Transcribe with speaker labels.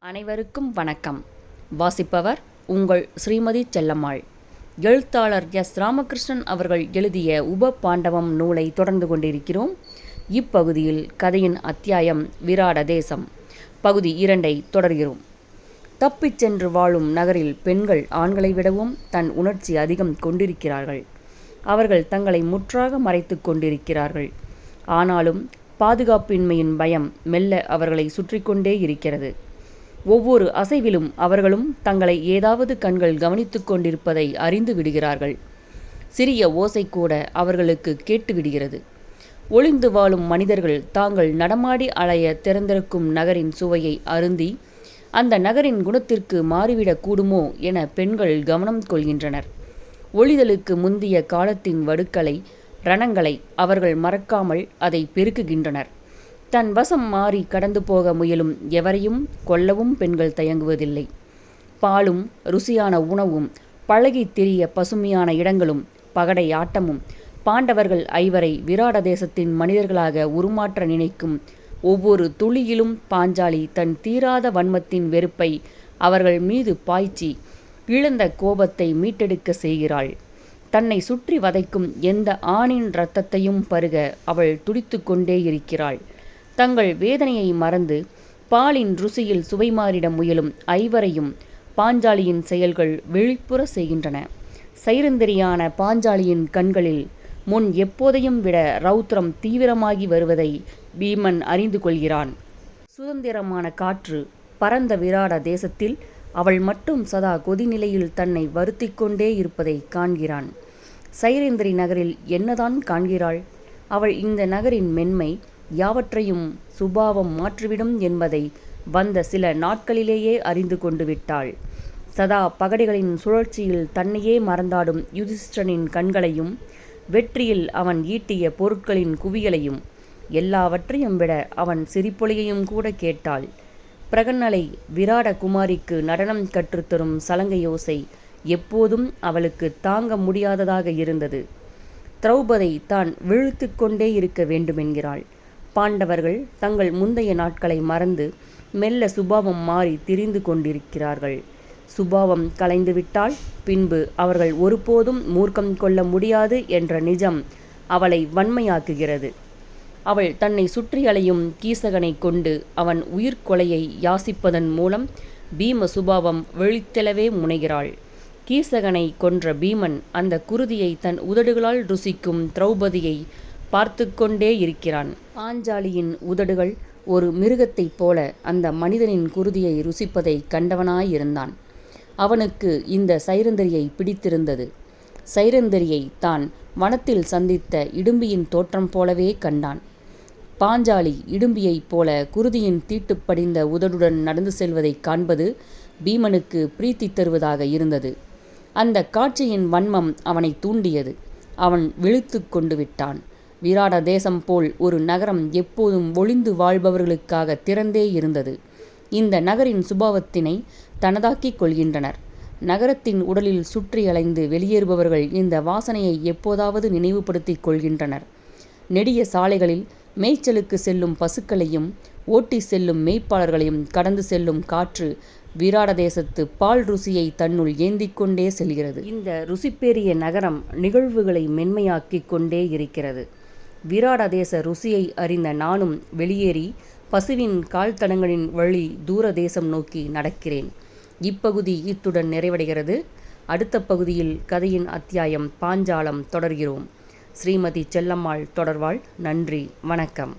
Speaker 1: அனைவருக்கும் வணக்கம். வாசிப்பவர் உங்கள் ஸ்ரீமதி செல்லம்மாள். எழுத்தாளர் எஸ். ராமகிருஷ்ணன் அவர்கள் எழுதிய உப பாண்டவம் நூலை தொடர்ந்து கொண்டிருக்கிறோம். இப்பகுதியில் கதையின் அத்தியாயம் விராட தேசம் பகுதி 2 தொடர்கிறோம். தப்பிச் சென்று வாழும் நகரில் பெண்கள் ஆண்களை விடவும் தன் உணர்ச்சி அதிகம் கொண்டிருக்கிறார்கள். அவர்கள் தங்களை முற்றாக மறைத்து கொண்டிருக்கிறார்கள். ஆனாலும் பாதுகாப்பின்மையின் பயம் மெல்ல அவர்களை சுற்றி கொண்டே இருக்கிறது. ஒவ்வொரு அசைவிலும் அவர்களும் தங்களை ஏதாவது கண்கள் கவனித்து கொண்டிருப்பதை அறிந்து விடுகிறார்கள். சிறிய ஓசை கூட அவர்களுக்கு கேட்டுவிடுகிறது. ஒளிந்து வாழும் மனிதர்கள் தாங்கள் நடமாடி அலைய திறந்திருக்கும் நகரின் சுவையை அருந்தி அந்த நகரின் குணத்திற்கு மாறிவிடக் கூடுமோ என பெண்கள் கவனம் கொள்கின்றனர். ஒளிதலுக்கு முந்திய காலத்தின் வடுக்களை ரணங்களை அவர்கள் மறக்காமல் அதை பெருக்குகின்றனர். தன் வசம் மாறி கடந்து போக முயலும் எவரையும் கொல்லவும் பெண்கள் தயங்குவதில்லை. பாலும் ருசியான உணவும் பழகி திரிய பசுமையான இடங்களும் பகடை ஆட்டமும் பாண்டவர்கள் 5 விராட தேசத்தின் மனிதர்களாக உருமாற்ற நினைக்கும் ஒவ்வொரு துளியிலும் பாஞ்சாலி தன் தீராத வன்மத்தின் வெறுப்பை அவர்கள் மீது பாய்ச்சி இழந்த கோபத்தை மீட்டெடுக்க செய்கிறாள். தன்னை சுற்றி வதைக்கும் எந்த ஆணின் இரத்தத்தையும் பருக அவள் துடித்து கொண்டே இருக்கிறாள். தங்கள் வேதனையை மறந்து பாலின் ருசியில் சுவை மாறிட முயலும் 5 பாஞ்சாலியின் செயல்கள் விழிப்புற செய்கின்றன. சைரந்திரியான பாஞ்சாலியின் கண்களில் முன் எப்போதையும் விட ரௌத்ரம் தீவிரமாகி வருவதை பீமன் அறிந்து கொள்கிறான். சுதந்திரமான காற்று பரந்த விராட தேசத்தில் அவள் மட்டும் சதா கொதிநிலையில் தன்னை வருத்தி கொண்டே இருப்பதை காண்கிறான். சைரந்திரி நகரில் என்னதான் காண்கிறாள்? அவள் இந்த நகரின் மென்மை யாவற்றையும் சுபாவம் மாற்றிவிடும் என்பதை வந்த சில நாட்களிலேயே அறிந்து கொண்டு விட்டாள். சதா பகடைகளின் சுழற்சியில் தன்னையே மறந்தாடும் யுதிஷ்டனின் கண்களையும் வெற்றியில் அவன் ஈட்டிய பொருட்களின் குவியலையும் எல்லாவற்றையும் விட அவன் சிரிப்பொலியையும் கூட கேட்டாள். பிரகன்னலை விராட குமாரிக்கு நடனம் கற்றுத்தரும் சலங்கையோசை எப்போதும் அவளுக்கு தாங்க முடியாததாக இருந்தது. திரௌபதி தான் விழுத்து கொண்டே இருக்க வேண்டுமென்கிறாள். பாண்டவர்கள் தங்கள் முந்தைய நாட்களை மறந்து மெல்ல சுபாவம் மாறி திரிந்து கொண்டிருக்கிறார்கள். சுபாவம் கலைந்துவிட்டால் பின்பு அவர்கள் ஒருபோதும் மூர்க்கம் கொள்ள முடியாது என்ற நிஜம் அவளை வன்மையாக்குகிறது. அவள் தன்னை சுற்றி அலையும் கீசகனை கொண்டு அவன் உயிர்கொலையை யாசிப்பதன் மூலம் பீம சுபாவம் வெளித்தெழவே முனைகிறாள். கீசகனை கொன்ற பீமன் அந்த குருதியை தன் உதடுகளால் ருசிக்கும் திரௌபதியை பார்த்து கொண்டே இருக்கிறான். பாஞ்சாலியின் உதடுகள் ஒரு மிருகத்தைப் போல அந்த மனிதனின் குருதியை ருசிப்பதை கண்டவனாயிருந்தான். அவனுக்கு இந்த சைரந்திரியை பிடித்திருந்தது. சைரந்திரியை தான் வனத்தில் சந்தித்த இடும்பியின் தோற்றம் போலவே கண்டான். பாஞ்சாலி இடும்பியைப் போல குருதியின் தீட்டுப்படிந்த உதடுடன் நடந்து செல்வதை காண்பது பீமனுக்கு பிரீத்தி தருவதாக இருந்தது. அந்த காட்சியின் வன்மம் அவனை தூண்டியது. அவன் விழித்து கொண்டு விட்டான். விராட தேசம் போல் ஒரு நகரம் எப்போதும் ஒளிந்து வாழ்பவர்களுக்காக திறந்தே இருந்தது. இந்த நகரின் சுபாவத்தினை தனதாக்கிக் கொள்கின்றனர். நகரத்தின் உடலில் சுற்றி அலைந்து வெளியேறுபவர்கள் இந்த வாசனையை எப்போதாவது நினைவுபடுத்திக் கொள்கின்றனர். நெடிய சாலைகளில் மேய்ச்சலுக்கு செல்லும் பசுக்களையும் ஓட்டி செல்லும் மேய்ப்பாளர்களையும் கடந்து செல்லும் காற்று விராட தேசத்து பால் ருசியை தன்னுள் ஏந்திக் கொண்டே செல்கிறது. இந்த ருசிப்பேறிய நகரம் நிகழ்வுகளை மென்மையாக்கிக் கொண்டே இருக்கிறது. விராட தேச ருசியை அறிந்த நானும் வெளியேறி பசுவின் கால்தடங்களின் வழி தூர தேசம் நோக்கி நடக்கிறேன். இப்பகுதி இத்துடன் நிறைவடைகிறது. அடுத்த பகுதியில் கதையின் அத்தியாயம் பாஞ்சாலம் தொடர்கிறோம். ஸ்ரீமதி செல்லம்மாள் தொடர்வாள். நன்றி, வணக்கம்.